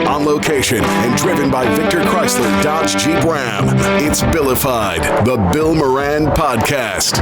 On location and driven by Victor Chrysler Dodge Jeep Ram, it's Billified, the Bill Moran Podcast.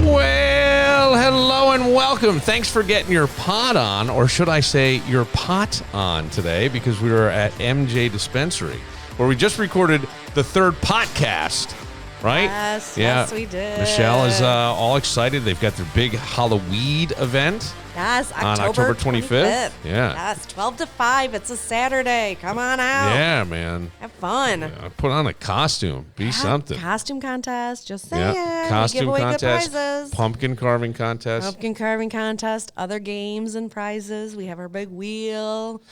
Well, hello and welcome. Thanks for getting your pod on, or should I say your pot on today, because we were at MJ Dispensary, where we just recorded the third podcast. Right? Yes, we did. Michelle is all excited. They've got their big Halloweed event. Yes, on October 25th. Yeah. Yes, 12 to 5. It's a Saturday. Come on out. Yeah, man. Have fun. Yeah, put on a costume. Be something. Costume contest. Just saying. Yeah. Costume we give away contest. Good prizes. Pumpkin carving contest. Pumpkin carving contest. Other games and prizes. We have our big wheel.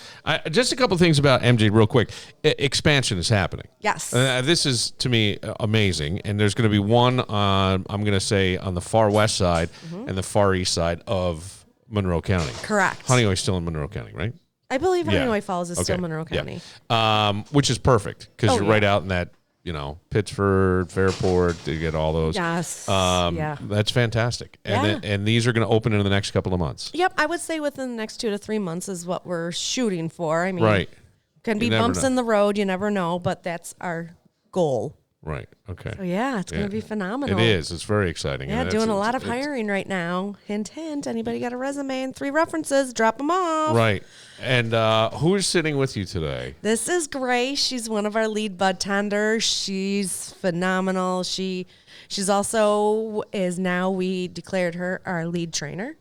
Just a couple things about MJ real quick. Expansion is happening. Yes. This is, to me, amazing. And there's going to be one, I'm going to say, on the far west side and the far east side of Monroe County. Correct. Honeyway's still in Monroe County, right? I believe Honeyway Falls is still Monroe County. Yeah. Which is perfect, because you're right out in that, Pittsford, Fairport, you get all those. Yes. That's fantastic. And these are going to open in the next couple of months. Yep. I would say within the next 2 to 3 months is what we're shooting for. I mean, right. Can be bumps in the road. You never know, but that's our goal. Right. Okay. So it's going to be phenomenal. It is. It's very exciting. Yeah, doing a lot of hiring right now. Hint, hint. Anybody got a resume and 3 references? Drop them off. Right. And who is sitting with you today? This is Grace. She's one of our lead bud tenders. She's phenomenal. She's also we declared her our lead trainer.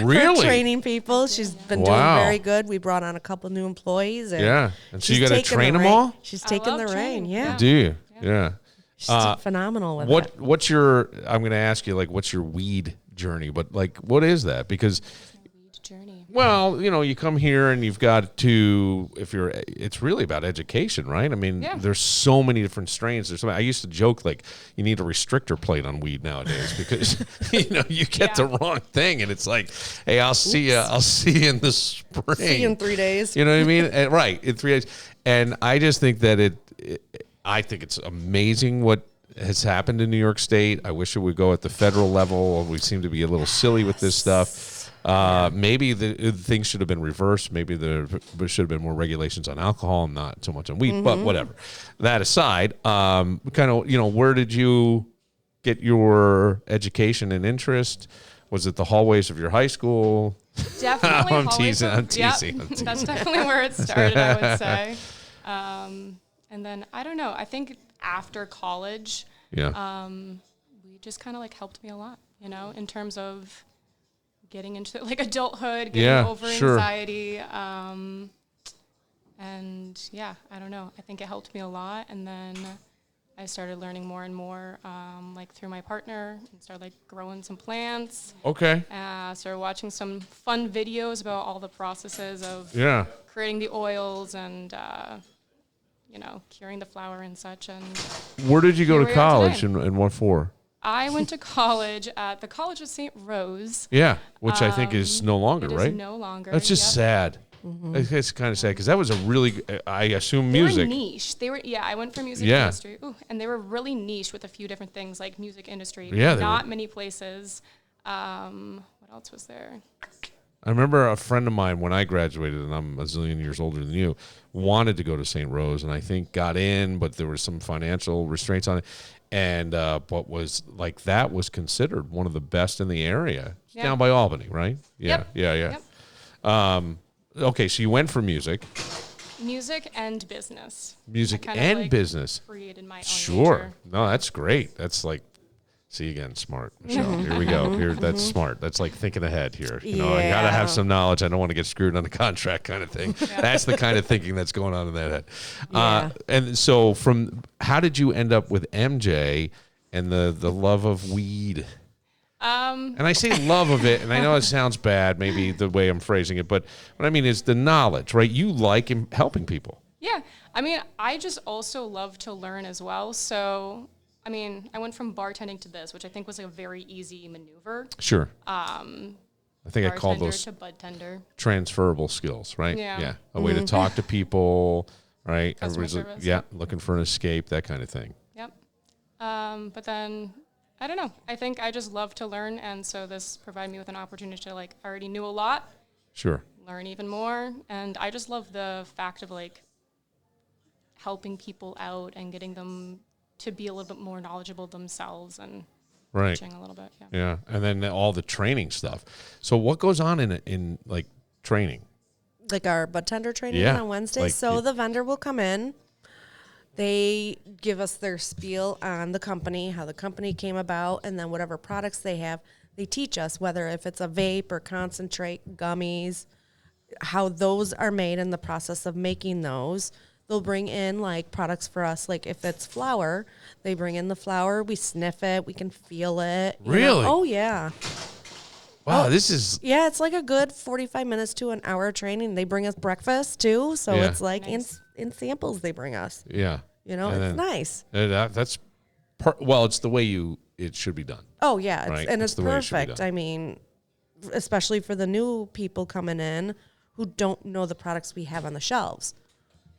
Really? For training people. She's been doing very good. We brought on a couple new employees. And And so you got to train them all? She's taking the reign. Yeah. Do you? Yeah. She's phenomenal with it. What's your, I'm going to ask you, what's your weed journey? But, what is that? Because, well, you come here and you've got to, it's really about education, right? I mean, there's so many different strains. I used to joke, you need a restrictor plate on weed nowadays because, you get the wrong thing and it's like, hey, I'll see you in the spring. See you in 3 days. You know what I mean? And, right, in 3 days. And I just think that I think it's amazing what has happened in New York State. I wish it would go at the federal level. We seem to be a little silly with this stuff. Maybe the things should have been reversed. Maybe there should have been more regulations on alcohol and not so much on weed, but whatever. That aside, where did you get your education and interest? Was it the hallways of your high school? Definitely. I'm teasing. That's definitely where it started, I would say. And then, I don't know, I think after college, we just kind of helped me a lot, in terms of getting into adulthood, getting over anxiety. And I don't know, I think it helped me a lot. And then I started learning more and more, through my partner, and started growing some plants. Okay. Started watching some fun videos about all the processes of creating the oils and, curing the flower and such. And where did you go to college and what for? I went to college at the College of St. Rose. Yeah, which I think is no longer, right? It is no longer. That's just sad. Mm-hmm. It's kind of sad because that was a really, I assume, music. They were niche. I went for music industry. Ooh, and they were really niche with a few different things like music industry. Yeah, not many places. What else was there? I remember a friend of mine when I graduated, and I'm a zillion years older than you, wanted to go to St. Rose, and I think got in, but there were some financial restraints on it. And what was that was considered one of the best in the area. It's down by Albany, right? Yeah, Yep. Okay, so you went for music. Music and business. Music and business. Created my own Sure. No, that's great. That's see again, smart, Michelle. Here we go. That's smart. That's thinking ahead here. I got to have some knowledge. I don't want to get screwed on a contract kind of thing. Yeah. That's the kind of thinking that's going on in that head. And so how did you end up with MJ and the love of weed? And I say love of it, and I know it sounds bad, maybe the way I'm phrasing it, but what I mean is the knowledge, right? You like helping people. Yeah. I mean, I just also love to learn as well. So, I mean, I went from bartending to this, which I think was a very easy maneuver. Sure. I think I call those to bud tender. Transferable skills, right? Yeah. A way to talk to people, right? Customer Everybody's service. looking for an escape, that kind of thing. Yep. But then, I don't know. I think I just love to learn, and so this provided me with an opportunity to, like, I already knew a lot. Sure. Learn even more, and I just love the fact of, like, helping people out and getting them to be a little bit more knowledgeable themselves and teaching a little bit. Yeah, and then all the training stuff. So what goes on in like training? Like our bud tender training on Wednesday. Like so the vendor will come in. They give us their spiel on the company, how the company came about, and then whatever products they have, they teach us whether if it's a vape or concentrate, gummies, how those are made and the process of making those. They'll bring in like products for us, like if it's flour, they bring in the flour, we sniff it, we can feel it. Really? Oh, yeah. Wow, this is... Yeah, it's like a good 45 minutes to an hour training. They bring us breakfast, too, so it's like nice. in samples they bring us. Yeah. You know, And it's then- nice. That's... well, it's the way it should be done. Oh, yeah, Right, and it's it's the way it should be perfect. done. I mean, especially for the new people coming in who don't know the products we have on the shelves.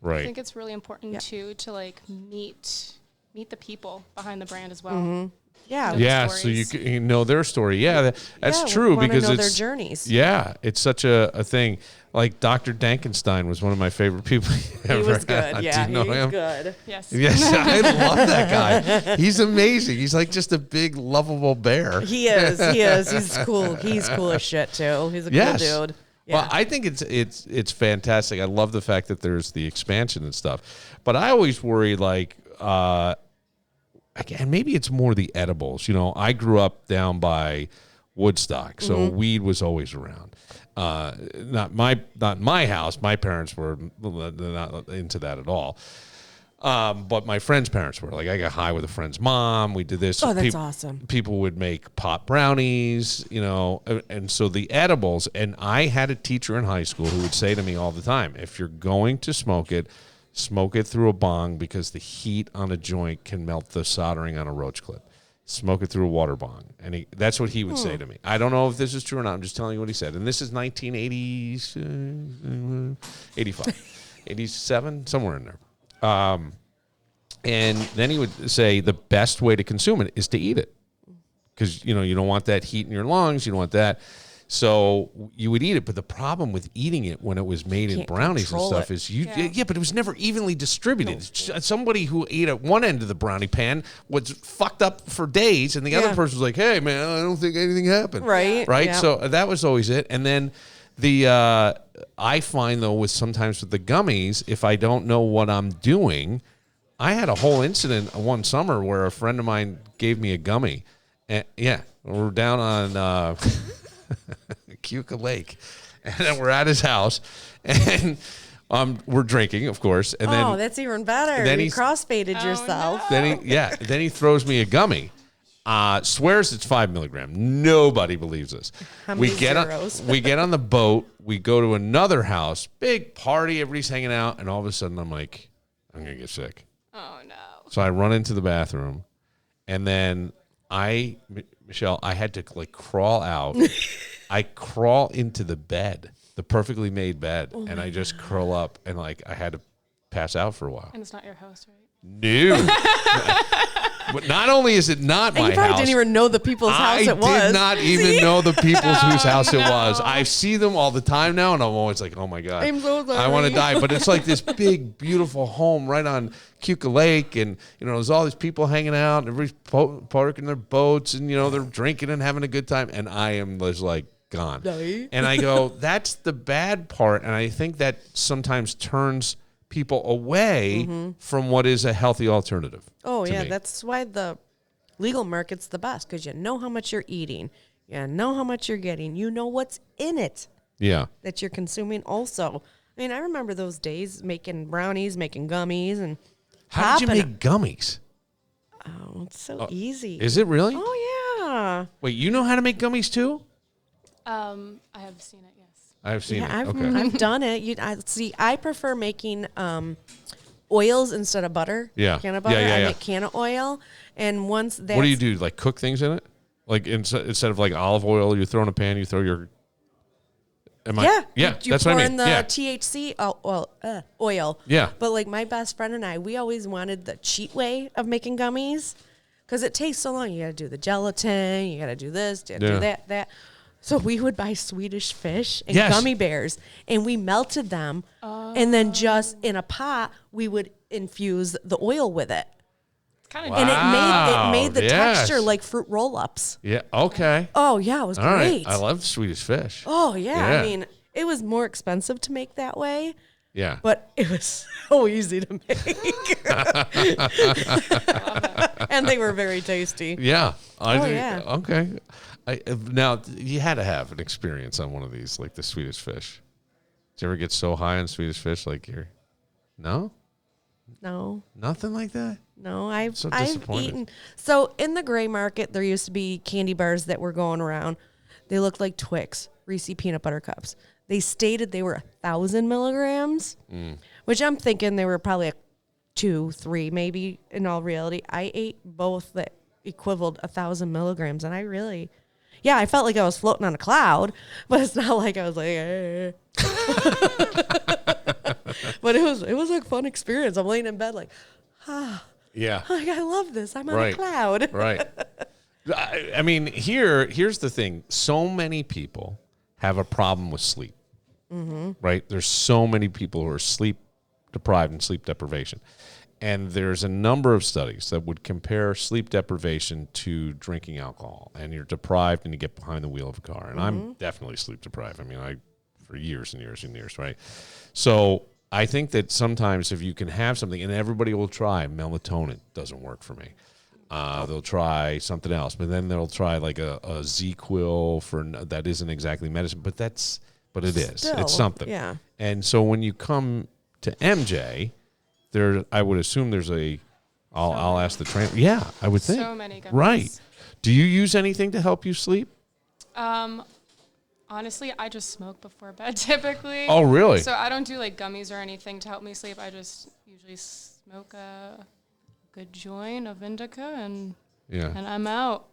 Right. I think it's really important too to like meet the people behind the brand as well. Mm-hmm. Yeah. Know Yeah, their so you stories. can know their story. Yeah, that's we true wanna because know it's their journeys. Yeah, it's such a thing. Like Dr. Dankenstein was one of my favorite people He ever was had. good. Do Yeah, you know he was him? good. Yes. Yes, I love that guy. He's amazing. He's like just a big, lovable bear. He is. He is. He's cool. He's cool as shit, too. He's a Yes. cool dude. Well, Yeah. I think it's fantastic. I love the fact that there's the expansion and stuff. But I always worry, like, again, maybe it's more the edibles. You know, I grew up down by Woodstock, so weed was always around. Not my house. My parents were not into that at all. But my friend's parents were. Like, I got high with a friend's mom. We did this. Oh, that's awesome. People would make pot brownies, you know, and so the edibles. And I had a teacher in high school who would say to me all the time, if you're going to smoke it through a bong because the heat on a joint can melt the soldering on a roach clip. Smoke it through a water bong. And that's what he would say to me. I don't know if this is true or not. I'm just telling you what he said. And this is 1980, 85, 87, somewhere in there. And then he would say the best way to consume it is to eat it. Because, you know, you don't want that heat in your lungs. You don't want that. So you would eat it. But the problem with eating it when it was made in Can't brownies and control stuff it. is but it was never evenly distributed. Somebody who ate at one end of the brownie pan was fucked up for days. And the other person was like, hey, man, I don't think anything happened. Right. Right. Yeah. So that was always it. And then I find, though, sometimes with the gummies, if I don't know what I'm doing, I had a whole incident one summer where a friend of mine gave me a gummy. And, we're down on Cuca Lake, and then we're at his house, and we're drinking, of course. And then, that's even better. then You he's- crossfaded yourself. then he throws me a gummy. Swears it's 5 milligram. Nobody believes us. How We many get zeros? we get on the boat. We go to another house. Big party. Everybody's hanging out, and all of a sudden, I'm like, I'm gonna get sick. Oh no. So I run into the bathroom, and then Michelle, I had to like crawl out. I crawl into the bed, the perfectly made bed, and I just curl up, and like I had to pass out for a while. And it's not your house, right? No. But not only is it not And my you probably house, didn't even know the people's house I it was. did not even know the people's whose house it was. I see them all the time now, and I'm always like, oh my God. I'm so sorry. I want to die. But it's like this big, beautiful home right on Cuca Lake, and, you know, there's all these people hanging out, and everybody's parking their boats, and, you know, they're drinking and having a good time, and I am just like gone. And I go, that's the bad part, and I think that sometimes turns people away from what is a healthy alternative. Oh, to yeah. me. That's why the legal market's the best, because you know how much you're eating. You know how much you're getting. You know what's in it Yeah. that you're consuming also. I mean, I remember those days making brownies, making gummies, and How did you popping make gummies? Oh, it's so easy. Is it really? Oh, yeah. Wait, you know how to make gummies too? I have seen it, yes. I've seen Yeah, it. I've, Okay. I've done it. I prefer making oils instead of butter. Yeah. Can of butter. Yeah. I make can of oil. And once that's... What do you do? Like cook things in it? Like instead of like olive oil, you throw in a pan, you throw your... You that's pour what I in mean. the Yeah. THC oil. Yeah. But like my best friend and we always wanted the cheat way of making gummies because it takes so long. You got to do the gelatin, you got to do this, do that. So we would buy Swedish fish and gummy bears, and we melted them, and then just in a pot we would infuse the oil with it. Kind of, and it made the texture like fruit roll-ups. Yeah. Okay. Oh yeah, it was All great. right. I love Swedish fish. Oh yeah, I mean it was more expensive to make that way. Yeah. But it was so easy to make. And they were very tasty. Yeah. Yeah. Okay. Now, you had to have an experience on one of these, like the Swedish fish. Did you ever get so high on Swedish fish like you're... No? No. Nothing like that? No, I've disappointed. eaten. So in the gray market, there used to be candy bars that were going around. They looked like Twix, Reese peanut butter cups. They stated they were 1,000 milligrams, which I'm thinking they were probably 2, 3, maybe in all reality. I ate both that equivaled 1,000 milligrams, and I felt like I was floating on a cloud, but it's not like I was like, eh. But it was a fun experience. I'm laying in bed like, Yeah. like, I love this. I'm on a cloud. Right. I mean, here's the thing. So many people have a problem with sleep, right? There's so many people who are sleep deprived and sleep deprivation. And there's a number of studies that would compare sleep deprivation to drinking alcohol. And you're deprived and you get behind the wheel of a car. And I'm definitely sleep deprived. I mean, for years and years and years, right? So I think that sometimes if you can have something, and everybody will try, melatonin doesn't work for me. They'll try something else, but then they'll try like a ZQuil that isn't exactly medicine, but it is. Still, it's something. yeah. And so when you come to MJ, I would assume there's I'll ask the trainer. Yeah, I would think. So many gummies. Right. Do you use anything to help you sleep? Honestly, I just smoke before bed typically. Oh, really? So I don't do like gummies or anything to help me sleep. I just usually smoke a good joint of indica and I'm out.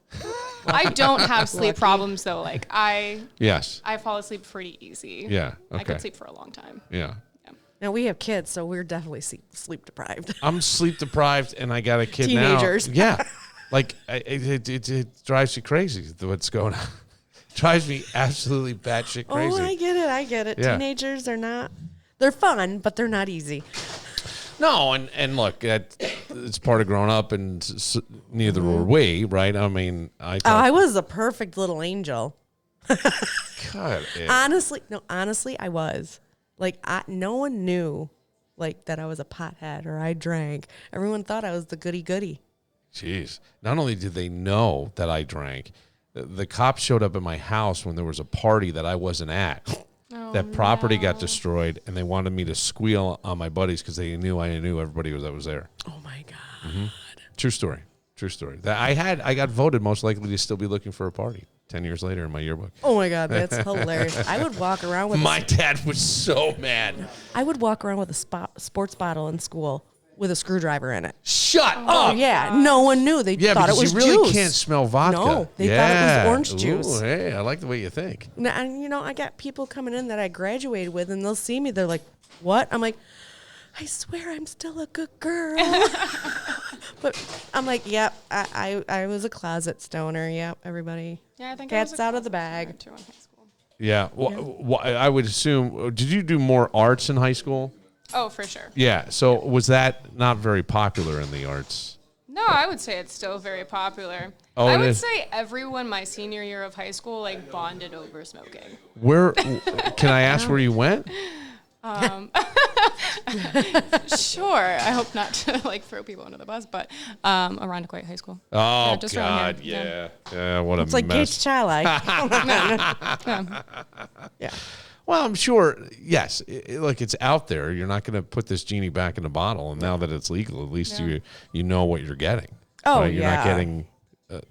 I don't have sleep problems though. Like I fall asleep pretty easy. Yeah. Okay. I could sleep for a long time. Yeah. Now we have kids, so we're definitely sleep deprived. I'm sleep deprived, and I got a kid Teenagers. now. Yeah. Like, it drives you crazy what's going on. Drives me absolutely batshit crazy. Oh, I get it. Yeah. Teenagers they're fun, but they're not easy. No, and look, it's part of growing up, and neither were we, right? I mean, I was a perfect little angel. God, Honestly, I was. Like, no one knew, like, that I was a pothead or I drank. Everyone thought I was the goody-goody. Jeez. Not only did they know that I drank, the cops showed up at my house when there was a party that I wasn't at. That property got destroyed, and they wanted me to squeal on my buddies because they knew I knew everybody that was there. Oh, my God. Mm-hmm. True story. That I got voted most likely to still be looking for a party 10 years later in my yearbook. Oh, my God. That's hilarious. I would walk around with my dad was so mad. I would walk around with a sports bottle in school with a screwdriver in it. Shut up. Oh, yeah. No one knew. They thought it was you really juice. Can't smell vodka. No, they thought it was orange juice. Ooh, hey, I like the way you think. And, I got people coming in that I graduated with, and they'll see me. They're like, what? I'm like, I swear I'm still a good girl. But I'm like, yep, I was a closet stoner. Yep, everybody. Yeah, I think Cat's I was out of the bag. too in high school. Yeah. Well, I would assume, did you do more arts in high school? Oh, for sure. Yeah. So was that not very popular in the arts? No, I would say it's still very popular. Oh, I it would is? say everyone my senior year of high school like bonded over smoking. Where can I ask where you went? Sure. I hope not to like throw people under the bus, but around Quite High School. Oh, just around God, here. yeah. What a It's like mess. Gates Chili. Yeah. Well, I'm sure, yes. Look, it's out there. You're not going to put this genie back in the bottle. And now that it's legal, at least you know what you're getting. Oh, right? You're not yeah. getting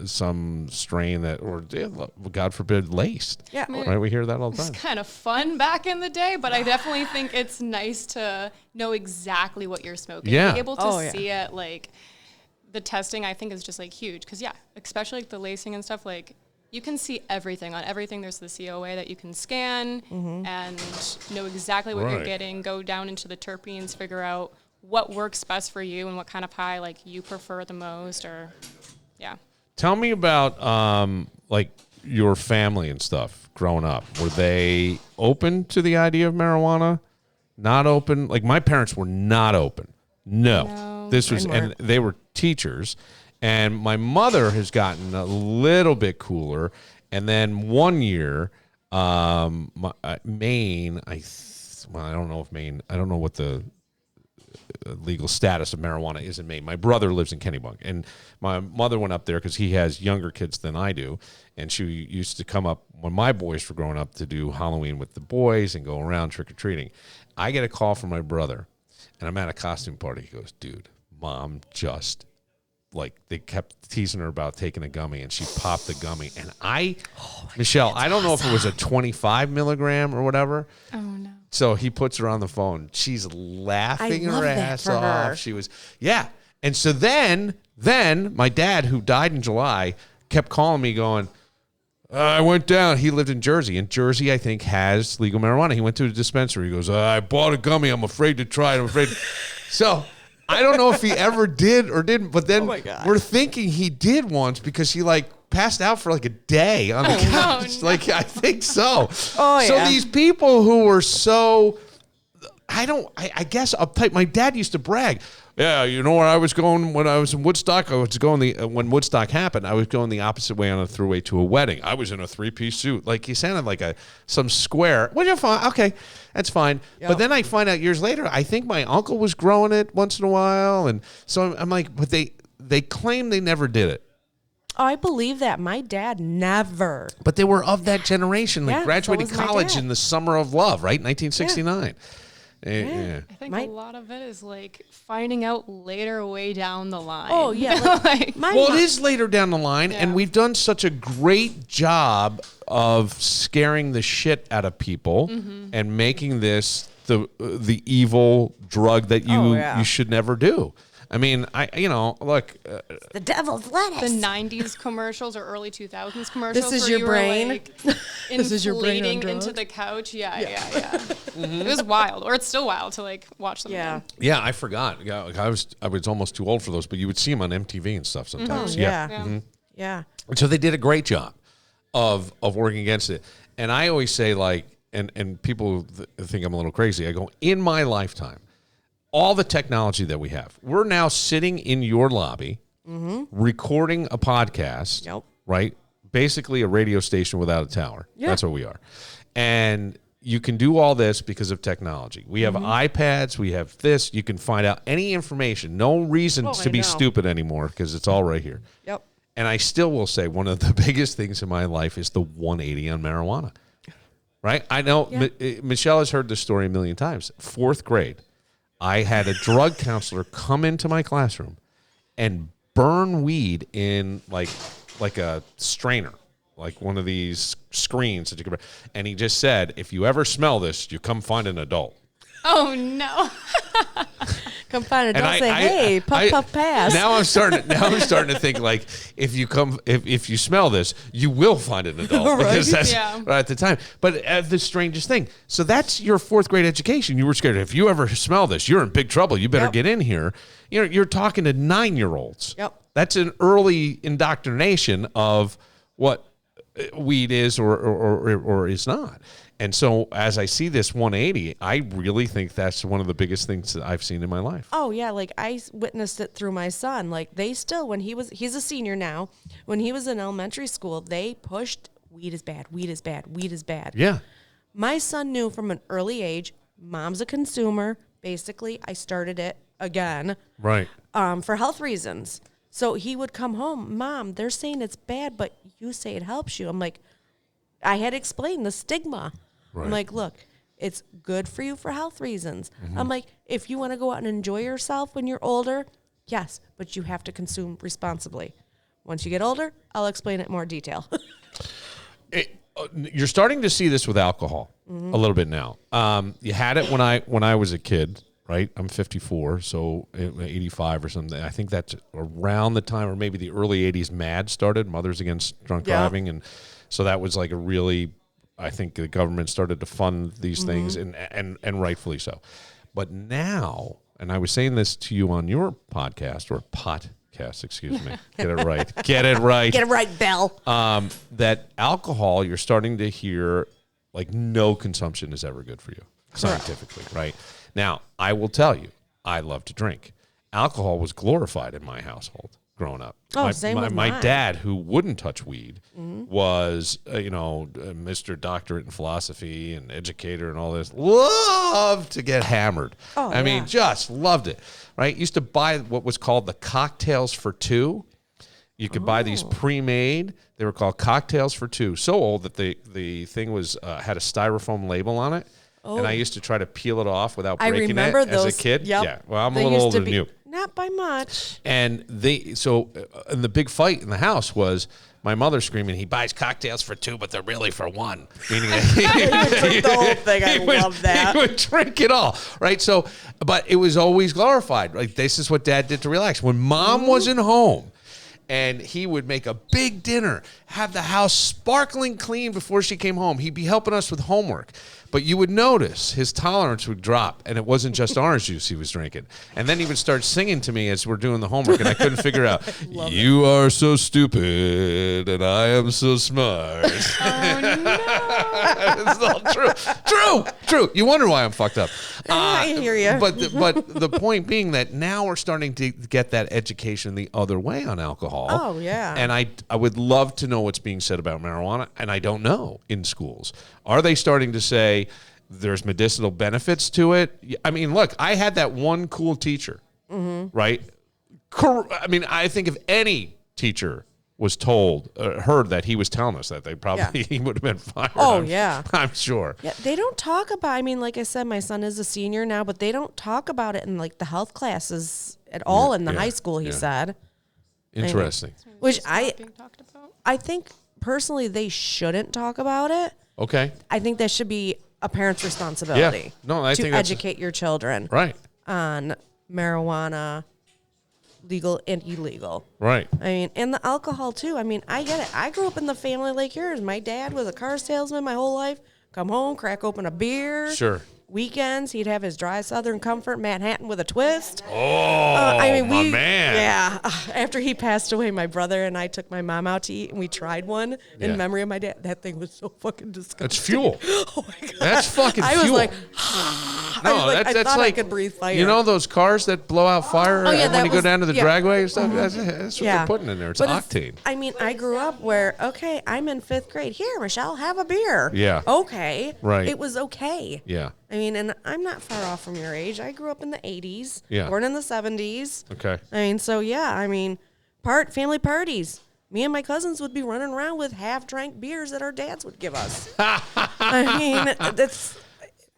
some strain that, or God forbid, laced. Yeah. Right? We hear that all the It's time. kind of fun back in the day, but I definitely think it's nice to know exactly what you're smoking. Yeah. Be able to Oh, yeah. see it, like, the testing, I think, is just, like, huge. Because, especially, like, the lacing and stuff, like, you can see everything. On everything, there's the COA that you can scan and know exactly what you're getting, go down into the terpenes, figure out what works best for you and what kind of pie like you prefer the most, or Tell me about like your family and stuff growing up. Were they open to the idea of marijuana? Not open? Like my parents were not open. No. This was, and they were teachers. And my mother has gotten a little bit cooler. And then one year, Maine, I don't know if Maine, I don't know what the legal status of marijuana is in Maine. My brother lives in Kennebunk, and my mother went up there because he has younger kids than I do, and she used to come up when my boys were growing up to do Halloween with the boys and go around trick-or-treating. I get a call from my brother, and I'm at a costume party. He goes, dude, Mom just, like, they kept teasing her about taking a gummy, and she popped the gummy. And Michelle, I don't know if it was a 25 milligram or whatever. Oh, no. So he puts her on the phone. She's laughing her ass off. She was, And so then my dad, who died in July, kept calling me going, I went down. He lived in Jersey. And Jersey, I think, has legal marijuana. He went to a dispensary. He goes, I bought a gummy. I'm afraid to try it. I'm afraid. So I don't know if he ever did or didn't. But then we're thinking he did once because he, like, passed out for like a day on the couch. No. Like, I think so. So these people who were so, I guess uptight. My dad used to brag. Yeah, you know where I was going when I was in Woodstock? I was going when Woodstock happened, I was going the opposite way on a throughway to a wedding. I was in a 3-piece suit. Like, he sounded like some square. Well, you're fine. Okay, that's fine. Yep. But then I find out years later, I think my uncle was growing it once in a while. And so I'm like, but they claim they never did it. Oh, I believe that. My dad never. But they were of that generation, like graduating college in the summer of love, right? 1969. I think a lot of it is like finding out later way down the line. Oh, yeah. Well, it is later down the line, and we've done such a great job of scaring the shit out of people and making this the evil drug that you should never do. I mean, look. The devil's lettuce. The 90s commercials or early 2000s commercials. This is your brain. This is your brain on drugs? Into the couch. Yeah. It was wild, or it's still wild to like watch them. Yeah. Again. Yeah, I forgot. I was almost too old for those, but you would see them on MTV and stuff sometimes. Yeah. So they did a great job of working against it. And I always say, like, and people think I'm a little crazy. I go, in my lifetime, all the technology that we have, we're now sitting in your lobby, recording a podcast, right? Basically a radio station without a tower. Yeah. That's what we are. And you can do all this because of technology. We have iPads. We have this. You can find out any information. No reason to be stupid anymore because it's all right here. Yep. And I still will say one of the biggest things in my life is the 180 on marijuana, right? I know Michelle has heard this story a million times. 4th grade. I had a drug counselor come into my classroom and burn weed in like a strainer, like one of these screens that you can. And he just said, "If you ever smell this, you come find an adult." Oh no! Come find an adult. Say, "Hey, puff, pass." Now I'm starting to think like, if you smell this, you will find an adult because that's right at the time. But the strangest thing. So that's your 4th grade education. You were scared. If you ever smell this, you're in big trouble. You better get in here. You're talking to 9-year-olds. Yep. That's an early indoctrination of what weed is or is not. And so as I see this 180, I really think that's one of the biggest things that I've seen in my life. Oh, yeah. Like, I witnessed it through my son. Like, they still, he's a senior now. When he was in elementary school, they pushed weed is bad, weed is bad, weed is bad. Yeah. My son knew from an early age, Mom's a consumer. Basically, I started it again. Right. For health reasons. So he would come home, Mom, they're saying it's bad, but you say it helps you. I'm like, I had explained the stigma. Right. I'm like, look, it's good for you for health reasons. I'm like, if you want to go out and enjoy yourself when you're older, yes, but you have to consume responsibly. Once you get older, I'll explain it in more detail. You're starting to see this with alcohol a little bit now. You had it when I was a kid, right? I'm 54, so 85 or something. I think that's around the time, or maybe the early 80s, MAD started, Mothers Against Drunk Driving. And so that was like a really, I think the government started to fund these things, and rightfully so. But now, and I was saying this to you on your podcast, or podcast, excuse me. Get it right. Get it right. Get it right, Belle. That alcohol, you're starting to hear, like, no consumption is ever good for you, scientifically, right? Now, I will tell you, I love to drink. Alcohol was glorified in my household growing up. Same with my mine. dad, who wouldn't touch weed, was, Mr. Doctorate in philosophy and educator and all this, loved to get hammered. I mean, just loved it, right? Used to buy what was called the cocktails for two. You could buy these pre-made. They were called cocktails for two. So old that the thing was had a styrofoam label on it. And I used to try to peel it off without breaking it as a kid. Yep. Yeah. Well, I'm a little older than you. Not by much. And and the big fight in the house was my mother screaming, "He buys cocktails for two, but they're really for one." Meaning He would drink the whole thing. I love that. He would drink it all, right? So, but it was always glorified. Like, this is what Dad did to relax. When Mom wasn't home, and he would make a big dinner, have the house sparkling clean before she came home. He'd be helping us with homework. But you would notice his tolerance would drop, and it wasn't just orange juice he was drinking. And then he would start singing to me as we're doing the homework, and I couldn't figure out, "You are so stupid, and I am so smart." It's all true. You wonder why I'm fucked up. I hear you. But the point being that now we're starting to get that education the other way on alcohol. Oh, yeah. And I would love to know what's being said about marijuana, and I don't know in schools. Are they starting to say there's medicinal benefits to it? I mean, look, I had that one cool teacher, right? I mean, I think if any teacher was heard that he was telling us that, he would have been fired. I'm sure. Yeah, they don't talk about, I mean, like I said, my son is a senior now, but they don't talk about it in like the health classes at all in the high school, he said. Interesting. Which Being talked about. I think personally they shouldn't talk about it. Okay. I think that should be a parent's responsibility. Yeah. No, I to think that's educate your children right on marijuana, legal and illegal. Right. I mean, and the alcohol too. I mean, I get it. I grew up in the family like yours. My dad was a car salesman my whole life. Come home, crack open a beer. Sure. Weekends, he'd have his dry Southern Comfort Manhattan with a twist. Oh, my man. Yeah. After he passed away, my brother and I took my mom out to eat, and we tried one in memory of my dad. That thing was so fucking disgusting. That's fuel. Oh, my God. That's fucking fuel. I was like, I thought I could breathe fire. You know those cars that blow out fire when you go down to the dragway or stuff? That's what they're putting in there. It's octane. I mean, I grew up where, okay, I'm in 5th grade. Here, Michelle, have a beer. Yeah. Okay. Right. It was okay. Yeah. I mean, and I'm not far off from your age. I grew up in the 80s. Yeah. Born in the 70s. Okay. I mean, so yeah, I mean, family parties. Me and my cousins would be running around with half-drank beers that our dads would give us. I mean, that's...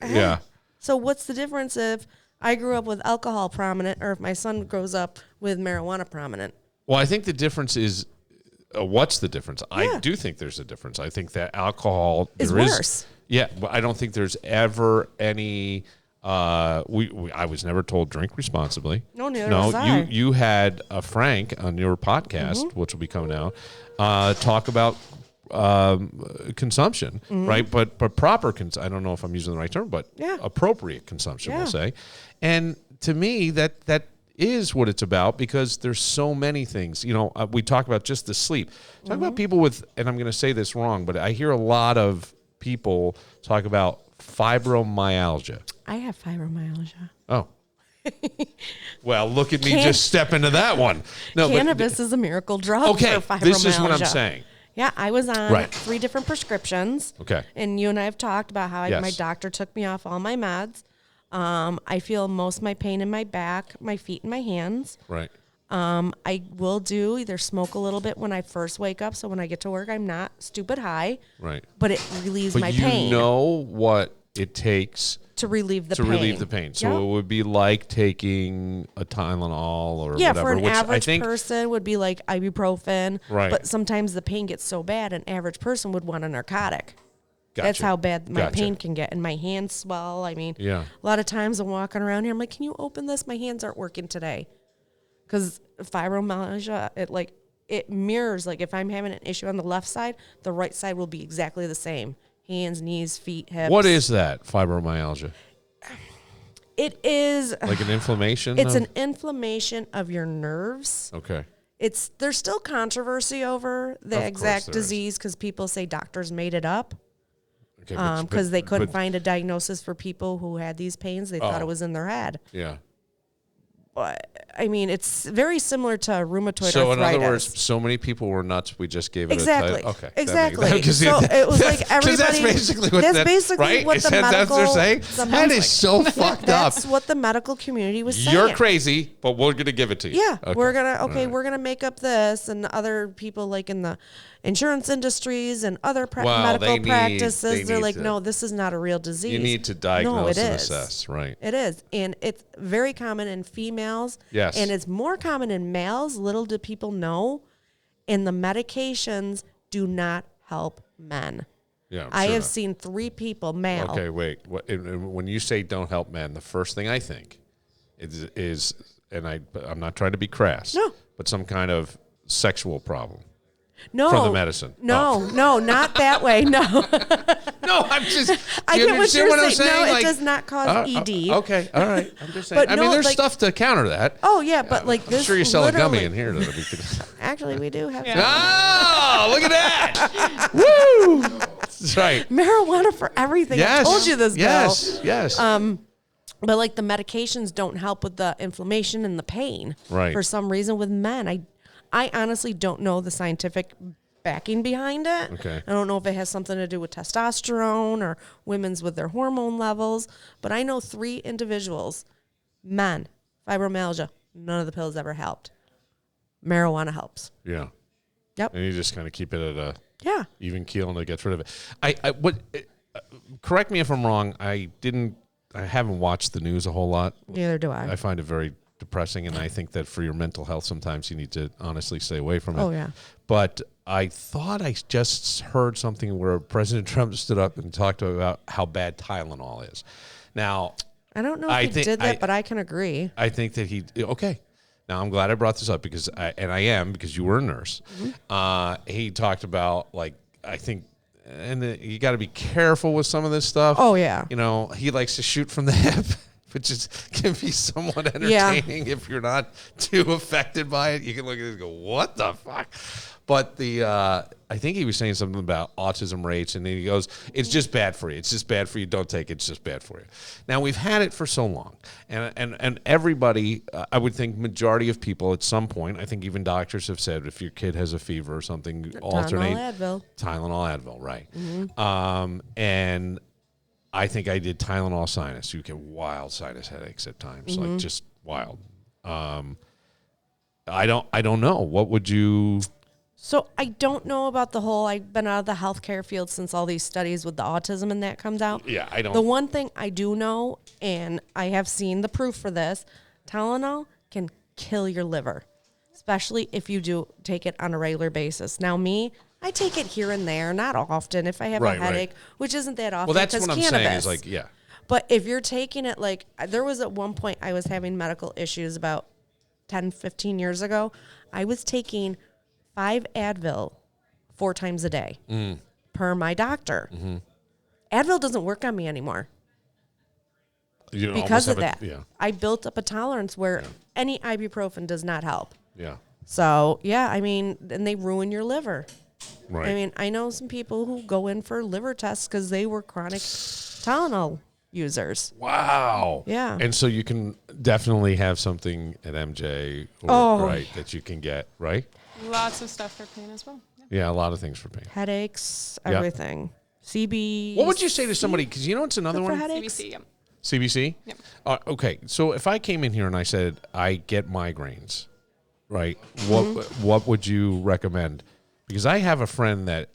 Yeah. So what's the difference if I grew up with alcohol prominent or if my son grows up with marijuana prominent? Well, I think the difference is... what's the difference? I do think there's a difference. I think that alcohol... is worse. Yeah, but I don't think there's ever any... I was never told drink responsibly. No, neither was I. You had Frank on your podcast, which will be coming out, talk about consumption, right? But proper I don't know if I'm using the right term, but appropriate consumption, we'll say. And to me, that is what it's about, because there's so many things. You know, we talk about just the sleep. Talk about people with, and I'm going to say this wrong, but I hear a lot of people talk about fibromyalgia. I have fibromyalgia. Oh. Well, look at me just step into that one. No, cannabis is a miracle drug for fibromyalgia. This is what I'm saying. Yeah, I was on Right. 3 different prescriptions. Okay. And you and I have talked about how Yes. my doctor took me off all my meds. I feel most of my pain in my back, my feet, and my hands. Right. I will do either smoke a little bit when I first wake up, so when I get to work, I'm not stupid high. Right. But it relieves But my you pain. know what it takes to relieve the to pain. relieve the pain. So Yep. it would be like taking a Tylenol or Yeah, whatever. for an which average I think, person would be like ibuprofen. Right. But sometimes the pain gets so bad, an average person would want a narcotic. Gotcha. That's how bad my pain can get, and my hands swell. I mean, a lot of times I'm walking around here, I'm like, can you open this? My hands aren't working today. Because fibromyalgia, it mirrors, like if I'm having an issue on the left side, the right side will be exactly the same. Hands, knees, feet, hips. What is that, fibromyalgia? It is like an inflammation? It's an inflammation of your nerves. Okay. There's still controversy over the exact disease because people say doctors made it up. Because they couldn't find a diagnosis for people who had these pains. They thought it was in their head. Yeah. But, I mean, it's very similar to rheumatoid arthritis. So, in other words, so many people were nuts, we just gave it a title. Okay. Exactly. So, it was like everybody... That's basically what what the medical... That's what they're saying? That is so fucked up. That's what the medical community was saying. You're crazy, but we're going to give it to you. Yeah. Okay. We're going to make up this, and other people like in the insurance industries and other medical practices, they're like, no, this is not a real disease. You need to diagnose and assess, right? It is. And it's very common in females. Yes. And it's more common in males. Little do people know. And the medications do not help men. Yeah, I have seen 3 people, male. Okay, wait. When you say don't help men, the first thing I think is and I'm not trying to be crass, but some kind of sexual problem. No. From the medicine. No, not that way. No. No, I'm just. I get what you're saying. No, like, it does not cause ED. Okay, all right. I'm just saying. I mean, there's stuff to counter that. Oh, yeah, but like this. I'm sure you sell a gummy in here. Actually, we do have. Oh, look at that. Woo! That's right. Marijuana for everything. Yes. I told you this, Bill. Yes. But like the medications don't help with the inflammation and the pain. Right. For some reason with men. I honestly don't know the scientific backing behind it. Okay. I don't know if it has something to do with testosterone or women's with their hormone levels, but I know 3 individuals, men, fibromyalgia, none of the pills ever helped. Marijuana helps. Yeah. Yep. And you just kind of keep it at a even keel and it gets rid of it. Correct me if I'm wrong. I haven't watched the news a whole lot. Neither do I. I find it very depressing, and I think that for your mental health, sometimes you need to honestly stay away from it. Oh, yeah. But I thought I just heard something where President Trump stood up and talked about how bad Tylenol is. Now, I don't know if he did that, but I can agree. I think that okay. Now, I'm glad I brought this up because you were a nurse. Mm-hmm. He talked about, like, I think, and you got to be careful with some of this stuff. Oh, yeah. You know, he likes to shoot from the hip, which can be somewhat entertaining if you're not too affected by it. You can look at it and go, what the fuck? But I think he was saying something about autism rates, and then he goes, it's just bad for you. It's just bad for you. Don't take it. It's just bad for you. Now, we've had it for so long, and everybody, I would think majority of people at some point, I think even doctors have said if your kid has a fever or something, alternate. Tylenol, Advil, right. Mm-hmm. And I think I did Tylenol sinus. You get wild sinus headaches at times, like just wild. I don't know. What would you... So I don't know about I've been out of the healthcare field since all these studies with the autism and that comes out. Yeah, I don't. The one thing I do know, and I have seen the proof for this, Tylenol can kill your liver, especially if you do take it on a regular basis. Now I take it here and there, not often, if I have a headache, which isn't that often. Well, that's what I'm saying is like, yeah. But if you're taking it, like, there was at one point I was having medical issues about 10, 15 years ago. I was taking 5 Advil 4 times a day per my doctor. Mm-hmm. Advil doesn't work on me anymore because of that. I built up a tolerance where any ibuprofen does not help. Yeah. So, I mean, and they ruin your liver. Right. I mean, I know some people who go in for liver tests because they were chronic Tylenol users. Wow. Yeah. And so you can definitely have something at MJ that you can get, right? Lots of stuff for pain as well. Yeah, a lot of things for pain. Headaches, everything. CB. What would you say to somebody? Because you know it's another one? CBC, yep. CBC? Yep. Okay, so if I came in here and I said, I get migraines, right? What would you recommend? Because I have a friend that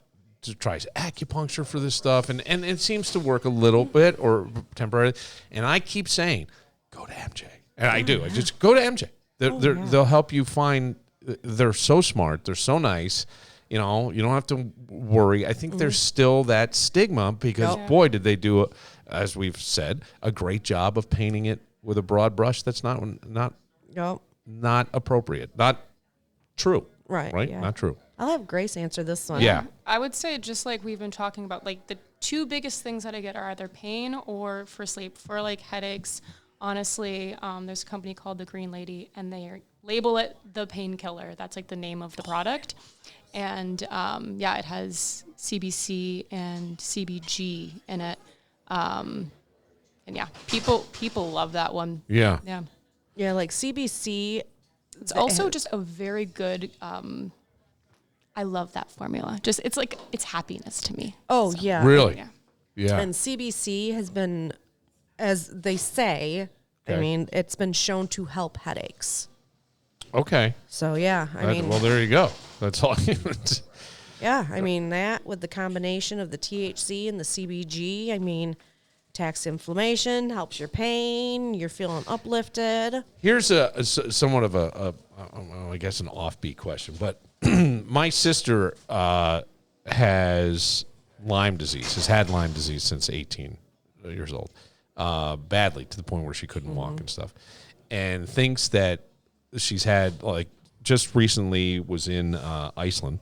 tries acupuncture for this stuff, and it seems to work a little bit or temporarily. And I keep saying, go to MJ. And I do. I just go to MJ. They'll help you find... They're so smart. They're so nice. you don't have to worry. I think there's still that stigma because, boy, did they do, as we've said, a great job of painting it with a broad brush that's not appropriate, not true. Right? Yeah. Not true. I'll have Grace answer this one. Yeah. I would say, just like we've been talking about, like the two biggest things that I get are either pain or for sleep. For like headaches, honestly, there's a company called The Green Lady, and they label it the painkiller. That's like the name of the product. And it has CBC and CBG in it. And people love that one. Yeah. Yeah. Yeah, like CBC. It's also just a very good, I love that formula. Just, it's happiness to me. Oh, so. yeah. Really? Yeah. And CBC has been, as they say, Okay. I mean, it's been shown to help headaches. Okay. So, yeah, Well, there you go. That's all. Yeah, I mean, that with the combination of the THC and the CBG, I mean, attacks inflammation, helps your pain, you're feeling uplifted. Here's a somewhat of I guess an offbeat question, but my sister has Lyme disease, has had Lyme disease since 18 years old, badly to the point where she couldn't walk and stuff, and thinks that she's had, like, just recently was in Iceland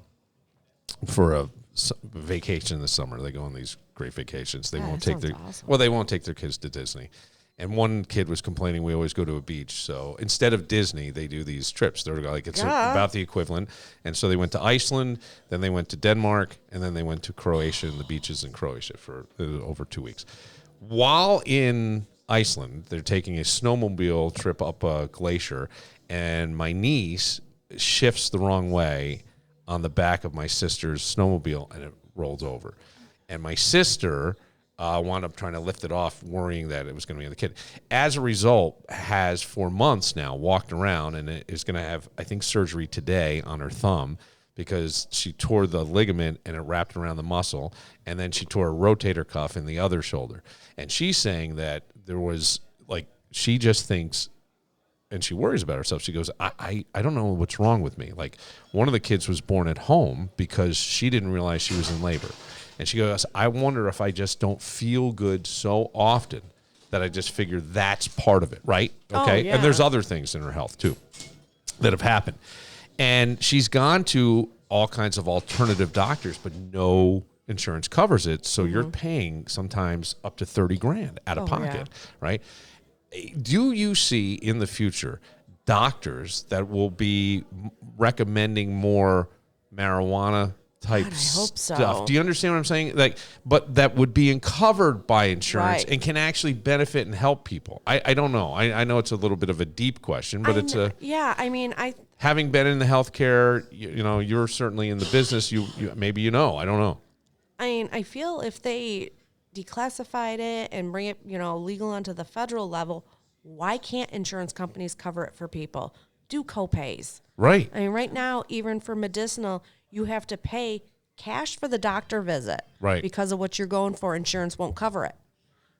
for a vacation this summer. They go on these great vacations. They won't take they won't take their kids to Disney. And one kid was complaining, we always go to a beach. So instead of Disney, they do these trips. They're like, it's about the equivalent. And so they went to Iceland, then they went to Denmark, and then they went to Croatia and the beaches in Croatia for over 2 weeks. While in Iceland, they're taking a snowmobile trip up a glacier, and my niece shifts the wrong way on the back of my sister's snowmobile, and it rolls over. And my sister wound up trying to lift it off, worrying that it was going to be on the kid. As a result, has for months now walked around and is going to have, I think, surgery today on her thumb because she tore the ligament and it wrapped around the muscle, and then she tore a rotator cuff in the other shoulder. And she's saying that there was, like, she just thinks, and she worries about herself. She goes, I don't know what's wrong with me. Like, one of the kids was born at home because she didn't realize she was in labor. And she goes, I wonder if I just don't feel good so often that I just figure that's part of it, right? Okay. Yeah. And there's other things in her health too that have happened. And she's gone to all kinds of alternative doctors, but no insurance covers it. So you're paying sometimes up to $30,000 out of pocket, right? Do you see in the future doctors that will be recommending more marijuana type God, I hope stuff? so. Do you understand what I'm saying? Like, but that would be covered by insurance and can actually benefit and help people. I don't know. I know it's a little bit of a deep question, but I mean, having been in the healthcare, you know, you're certainly in the business. You maybe I don't know. I mean, I feel if they declassified it and bring it, legal onto the federal level, why can't insurance companies cover it for people? Do copays. Right. I mean, right now, even for medicinal, you have to pay cash for the doctor visit. Right. Because of what you're going for, insurance won't cover it.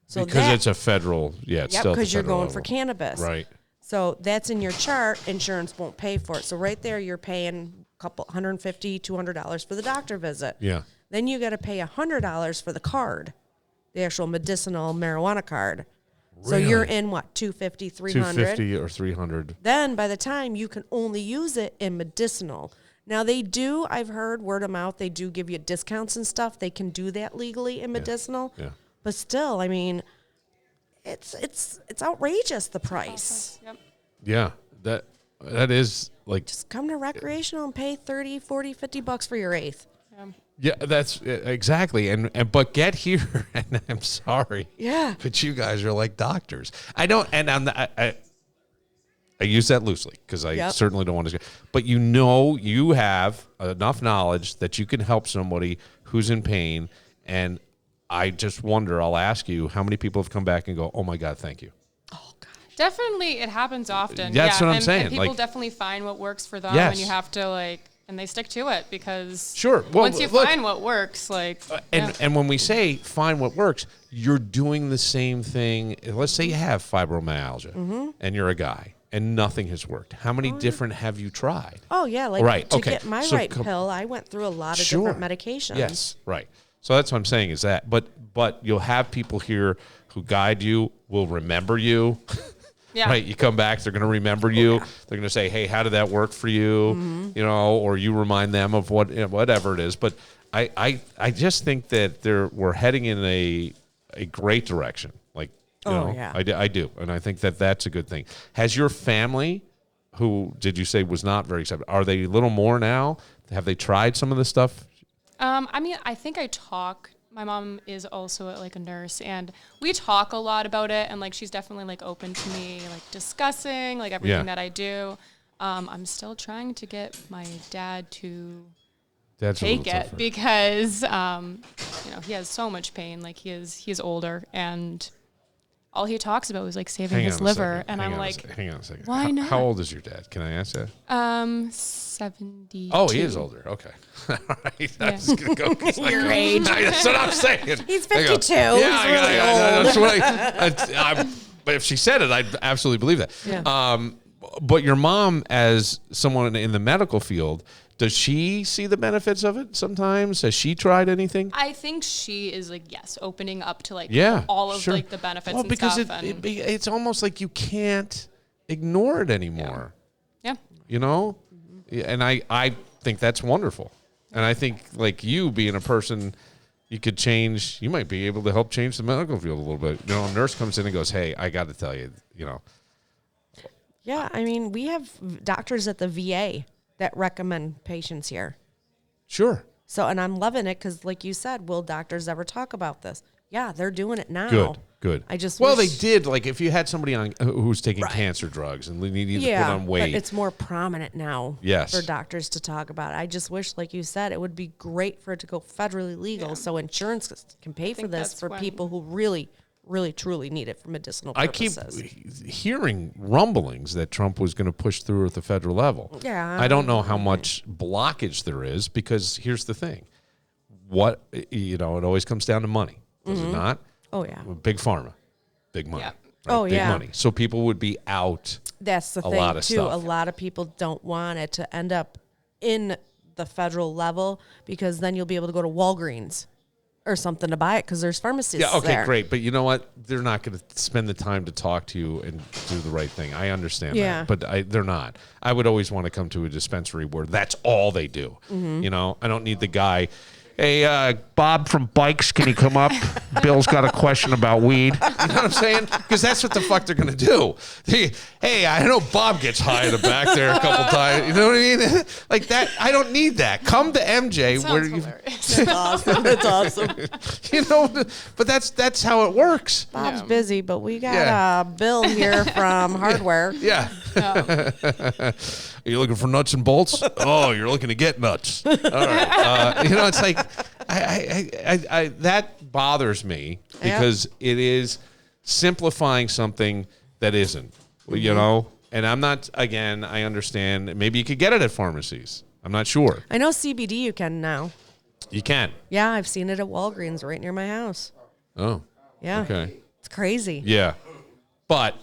So because it's a federal, it's still because you're going level. for cannabis. Right. So that's in your chart. Insurance won't pay for it. So right there, you're paying $150, $200 for the doctor visit. Yeah. Then you got to pay $100 for the card, the actual medicinal marijuana card. Really? So you're in what, $250, $300? $250 or $300. Then by the time you can only use it in medicinal. Now they do, I've heard word of mouth, they do give you discounts and stuff. They can do that legally in medicinal. Yeah. But still, I mean, it's outrageous, the price. Yep. Yeah. That is like, Just come to recreational and pay $30, $40, $50 for your eighth. yeah, that's exactly. And but get here, and I'm sorry. Yeah. But you guys are like doctors. I don't, and I use that loosely because I certainly don't want to. But you have enough knowledge that you can help somebody who's in pain. And I just wonder, I'll ask you, how many people have come back and go, oh my God, thank you. Oh, gosh. Definitely, it happens often. That's what I'm saying. And people like, definitely find what works for them, Yes. and you have to and they stick to it because Sure. Well, once you find what works, and when we say find what works, you're doing the same thing. Let's say you have fibromyalgia and you're a guy and nothing has worked. How many different have you tried? Oh, yeah. Like Right, to okay. get my So pill, I went through a lot of different medications. Yes, right. So that's what I'm saying is that. But you'll have people here who guide you, will remember you. Yeah. Right, you come back, they're going to remember you. They're going to say, "Hey, how did that work for you?" You know, or you remind them of whatever it is. But I just think that we're heading in a great direction. Like, you know, yeah. I do, and I think that that's a good thing. Has your family, who did you say was not very accepted, are they a little more now? Have they tried some of the stuff? I mean, I think I talk. My mom is also like a nurse, and we talk a lot about it. And like, she's definitely like open to me like discussing like everything that I do. I'm still trying to get my dad to take it because you know, he has so much pain. Like he's older, and all he talks about is like saving his liver. And I'm like, hang on a second. Why not? How old is your dad? Can I ask that? 72. Oh, he is older. Okay. All right. I was going to go. Your age. That's what I'm saying. He's 52. Yeah, He's really old. that's what but if she said it, I'd absolutely believe that. Yeah. But your mom, as someone in the medical field, does she see the benefits of it sometimes? Has she tried anything? I think she is like, yes, opening up to like all of like the benefits well, and because stuff. it's almost like you can't ignore it anymore. Yeah. You know? And I think that's wonderful. And I think like you being a person, you could change, you might be able to help change the medical field a little bit. You know, a nurse comes in and goes, "Hey, I got to tell you, you know." Yeah, I mean, we have doctors at the VA that recommend patients here. Sure. So, and I'm loving it because, like you said, will doctors ever talk about this? Yeah, they're doing it now. Good. I just they wish- did. Like if you had somebody on who's taking cancer drugs and needed to put on weight, but it's more prominent now. Yes. For doctors to talk about it. I just wish, like you said, it would be great for it to go federally legal, so insurance can pay for this for people who really, really, truly need it for medicinal purposes. I keep hearing rumblings that Trump was going to push through at the federal level. Yeah. I don't know how much blockage there is because here's the thing. It always comes down to money, does it not? Oh, yeah. Big pharma, big money. Yeah. Right? Oh, big yeah. money. So people would be out. That's the thing, lot of too. stuff. A lot of people don't want it to end up in the federal level because then you'll be able to go to Walgreens or something to buy it because there's pharmacists there. Great. But you know what? They're not going to spend the time to talk to you and do the right thing. I understand that. But they're not. I would always want to come to a dispensary where that's all they do. Mm-hmm. You know, I don't need the guy. Hey, Bob from Bikes, can you come up? Bill's got a question about weed. You know what I'm saying? Because that's what the fuck they're going to do. Hey, I know Bob gets high in the back there a couple times. You know what I mean? Like that. I don't need that. Come to MJ. Sounds Awesome. That's awesome. You know, but that's how it works. Bob's busy, but we got Bill here from Hardware. Yeah. Are you looking for nuts and bolts? Oh, you're looking to get nuts. All right. It's like I that bothers me because it is simplifying something that isn't. You know, and I'm not. Again, I understand. Maybe you could get it at pharmacies. I'm not sure. I know CBD you can now. You can. Yeah, I've seen it at Walgreens right near my house. Oh. Yeah. Okay. It's crazy. Yeah, but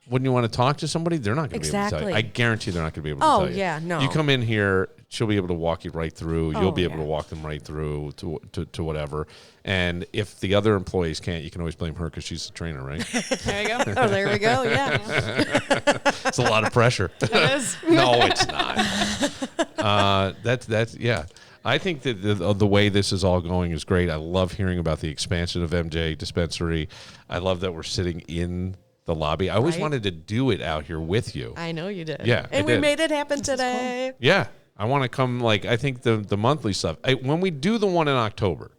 wouldn't you want to talk to somebody? They're not going to be able to tell you. I guarantee they're not going to be able to tell you. Oh, yeah, no. You come in here, she'll be able to walk you right through. You'll be able to yeah. walk them right through to whatever. And if the other employees can't, you can always blame her because she's the trainer, right? There you go. Oh, there we go. Yeah. It's a lot of pressure. It is. No, it's not. That's yeah. I think that the way this is all going is great. I love hearing about the expansion of MJ Dispensary. I love that we're sitting in the lobby. I always wanted to do it out here with you. I know you did. Yeah, and we made it happen today. Cool. Yeah, I want to come. Like I think the monthly stuff. When we do the one in October,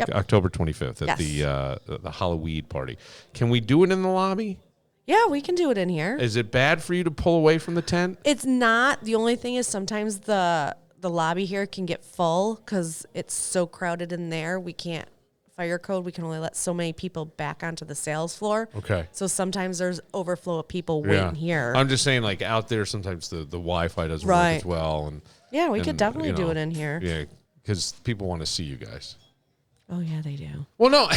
October 25th at the Halloweed Party, can we do it in the lobby? Yeah, we can do it in here. Is it bad for you to pull away from the tent? It's not. The only thing is sometimes the lobby here can get full because it's so crowded in there. We can't. Fire code, we can only let so many people back onto the sales floor. Okay. So sometimes there's overflow of people waiting here. I'm just saying, like, out there, sometimes the Wi-Fi doesn't work as well. And yeah, we could definitely do it in here. Yeah, because people want to see you guys. Oh, yeah, they do. Well, no.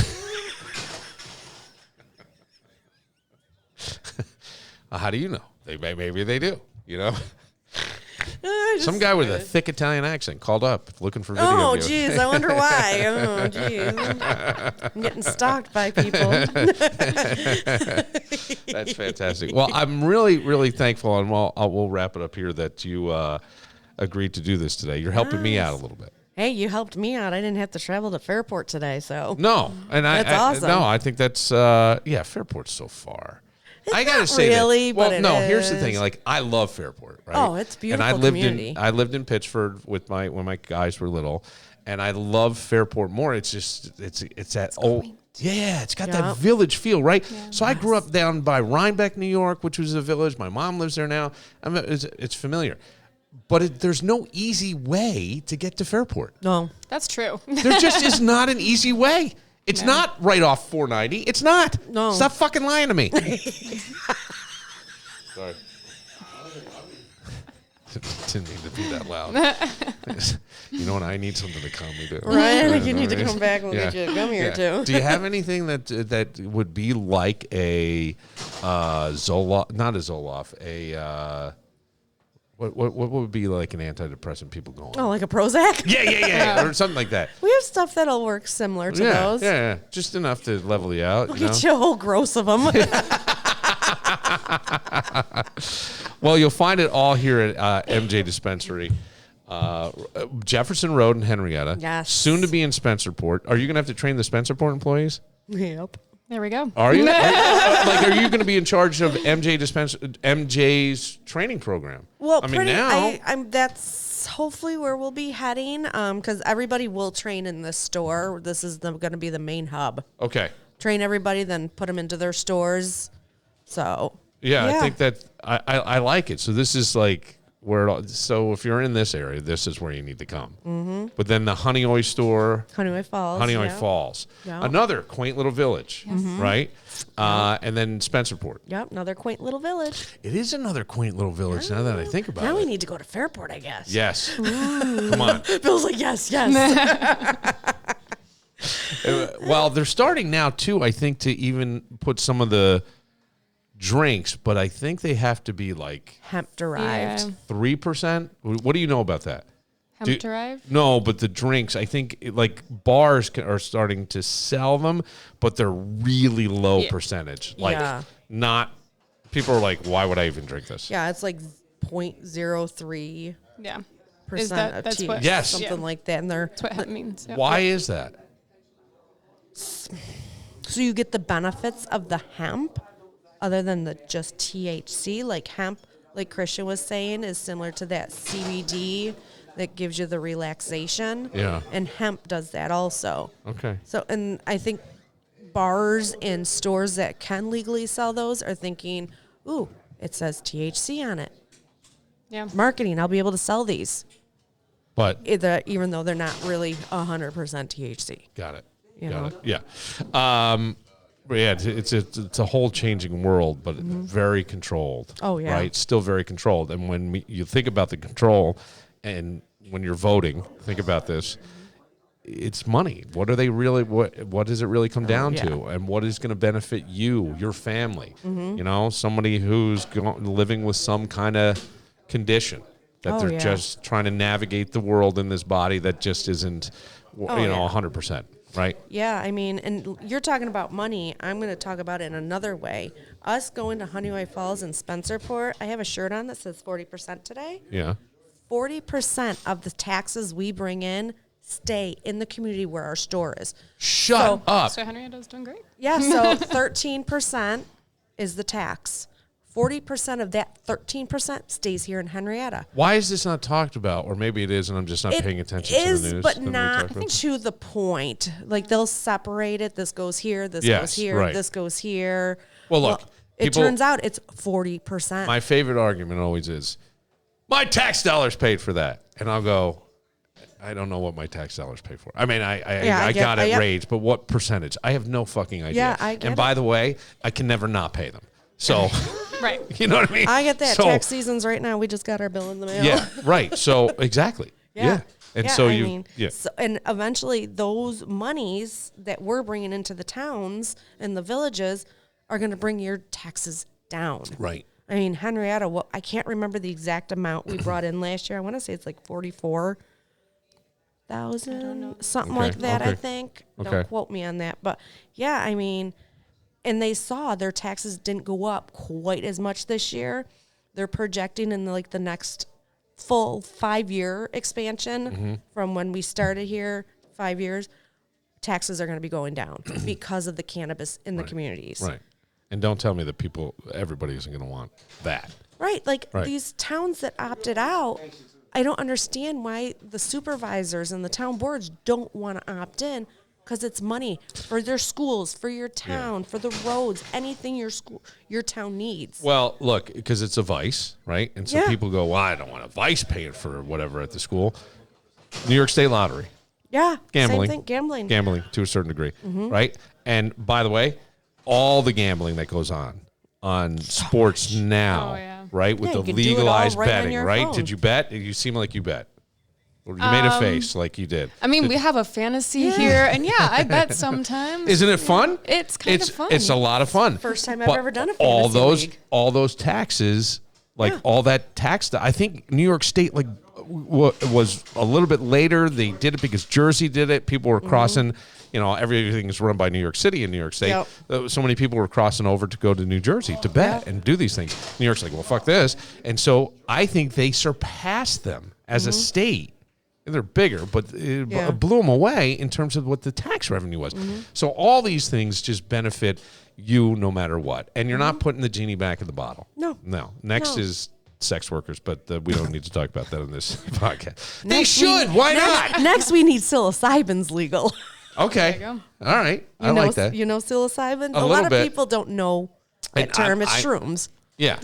How do you know? Maybe they do. You know. Some guy with a thick Italian accent called up looking for video. Oh, geez, I wonder why. Oh, geez. I'm getting stalked by people. That's fantastic. Well, I'm really, really thankful, and we'll wrap it up here that you agreed to do this today. You're helping me out a little bit. Hey, you helped me out. I didn't have to travel to Fairport today, so. No, and that's awesome. No, I think that's Fairport's so far. I gotta say really, that. Well, but no. Here's the thing. Like, I love Fairport, right? Oh, it's beautiful. And community. I lived in Pittsford with when my guys were little, and I love Fairport more. It's just it's that old. Yeah, it's got that village feel, right? Yeah. So I grew up down by Rhinebeck, New York, which was a village. My mom lives there now. It's familiar. But there's no easy way to get to Fairport. No. That's true. There just is not an easy way. It's not right off 490. It's not. No. Stop fucking lying to me. Sorry. Didn't need to be that loud. You know what? I need something to calm me down. Right? You need to come back and get you to come here, too. Do you have anything that would be like a Zoloft, not a Zoloft, what would be like an antidepressant people go on? Oh, like a Prozac? Yeah. Or something like that. We have stuff that'll work similar to those. Yeah. Just enough to level you out. We'll get you a whole gross of them. Well, you'll find it all here at MJ Dispensary. Jefferson Road in Henrietta. Yes. Soon to be in Spencerport. Are you going to have to train the Spencerport employees? Yep. There we go. Are you? Are you going to be in charge of MJ's training program? Well, I mean, now that's hopefully where we'll be heading. Because everybody will train in this store. This is going to be the main hub. Okay. Train everybody, then put them into their stores. So. Yeah, I think that I like it. So this is like so if you're in this area, this is where you need to come. Mm-hmm. But then the Honeoye store. Honeoye Falls. Yeah. Another quaint little village, right? And then Spencerport. Yep, another quaint little village. It is another quaint little village now that I think about it. Now we need to go to Fairport, I guess. Yes. Come on. Bill's like, yes. Well, they're starting now, too, I think, to even put some of the drinks, but I think they have to be like hemp derived. 3%. What do you know about that? Hemp derived? No, but the drinks, I think like bars are starting to sell them, but they're really low percentage. Like not, people are like, why would I even drink this? Yeah, it's like 0.03% of THC. Yes. Something like that. And that's what hemp means. Yep. Why is that? So you get the benefits of the hemp other than the just THC. Like hemp, like Christian was saying, is similar to that CBD that gives you the relaxation. Yeah. And hemp does that also. Okay. So, and I think bars and stores that can legally sell those are thinking, ooh, it says THC on it. Yeah. Marketing, I'll be able to sell these. But even though they're not really 100% THC. Got it. You Got know? it. Yeah. It's a whole changing world, but very controlled. Oh, yeah. Right? Still very controlled. And when you think about the control, and when you're voting, think about this. It's money. What are they really? What does it really come down to? And what is going to benefit you, your family? You know, somebody who's living with some kind of condition that they're just trying to navigate the world in this body that just isn't, 100%. Right? Yeah, I mean, and you're talking about money. I'm going to talk about it in another way. Us going to Honeoye Falls and Spencerport, I have a shirt on that says 40% today. Yeah. 40% of the taxes we bring in stay in the community where our store is. Shut up. So Henrietta's doing great. Yeah, so 13% is the tax. 40% of that 13% stays here in Henrietta. Why is this not talked about? Or maybe it is, and I'm just not paying attention to the news. It is, but not to the point. Like, they'll separate it. This goes here, this goes here, this goes here. Well, look. It turns out it's 40%. My favorite argument always is, my tax dollars paid for that. And I'll go, I don't know what my tax dollars pay for. I mean, I got it raised, but what percentage? I have no fucking idea. Yeah, I get and it. by the way, I can never not pay them. So, right. You know what I mean? I get that. So, tax season's right now. We just got our bill in the mail. Yeah, right. So, exactly. Yeah. And so and eventually those monies that we're bringing into the towns and the villages are going to bring your taxes down. Right. I mean, Henrietta, I can't remember the exact amount we brought in last year. I want to say it's like 44,000, something like that, I think. Don't quote me on that. But, yeah, I mean, and they saw their taxes didn't go up quite as much this year. They're projecting in the next full 5-year expansion from when we started here, 5 years, taxes are going to be going down because of the cannabis in the communities. Right. And don't tell me that everybody isn't going to want that. Right. These towns that opted out, I don't understand why the supervisors and the town boards don't want to opt in, because it's money for their schools, for your town, for the roads, anything your town needs. Well, look, because it's a vice, right? And so people go, well, I don't want a vice paying for whatever at the school. New York State Lottery. Yeah. Gambling. Same thing. Gambling to a certain degree, right? And by the way, all the gambling that goes on sports now, right? With the legalized betting, right? Phone. Did you bet? You seem like you bet. Or you made a face like you did. I mean, we have a fantasy here, and I bet sometimes. Isn't it fun? It's kind of fun. It's a lot of fun. First time I've ever done a fantasy league. All those taxes, all that tax, I think New York State was a little bit later. They did it because Jersey did it. People were crossing. Everything is run by New York City and New York State. Yep. So many people were crossing over to go to New Jersey to bet and do these things. New York's like, well, fuck this. And so I think they surpassed them as a state. They're bigger, but it blew them away in terms of what the tax revenue was. So all these things just benefit you no matter what. And you're not putting the genie back in the bottle. No. Next is sex workers, but we don't need to talk about that in this podcast. They should. Why not? Next, we need psilocybin's legal. Okay. There you go. All right. I like that. You know psilocybin? A lot of people don't know that term. It's shrooms. Yeah.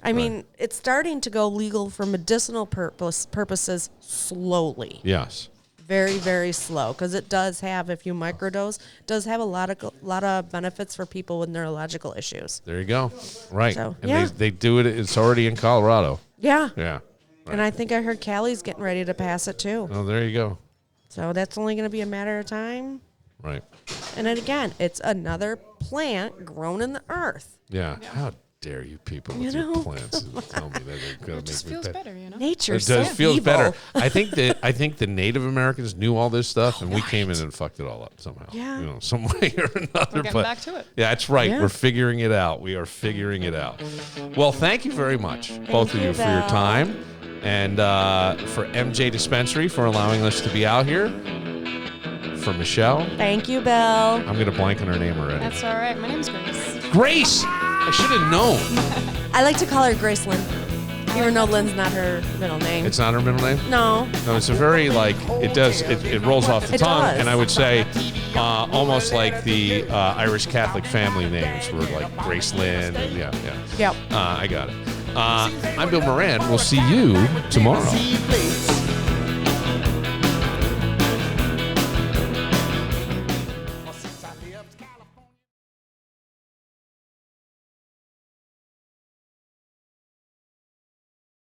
I mean, it's starting to go legal for medicinal purposes slowly. Yes. Very, very slow, because it does have, if you microdose, does have a lot of benefits for people with neurological issues. There you go. Right. So, and they do it. It's already in Colorado. Yeah. Yeah. Right. And I think I heard Cali's getting ready to pass it too. Oh, there you go. So that's only going to be a matter of time. Right. And then again, it's another plant grown in the earth. Yeah. How dare you people with your plants and tell me that they're going to make me just feels better, Nature feels better. I think the Native Americans knew all this stuff, and we came in and fucked it all up somehow. Yeah. Some way or another. We're getting back to it. Yeah, that's right. Yeah. We're figuring it out. We are figuring it out. Well, thank you very much, both of you, for your time, and for MJ Dispensary for allowing us to be out here. For Michelle. Thank you, Bill. I'm going to blank on her name already. That's all right. My name's Grace. Grace! I should have known. I like to call her Grace Lynn, even though Lynn's not her middle name. It's not her middle name? No. No, it's a very, it rolls off the tongue. Does. And I would say almost like the Irish Catholic family names were like Grace Lynn. And Yep. I got it. I'm Bill Moran. We'll see you tomorrow.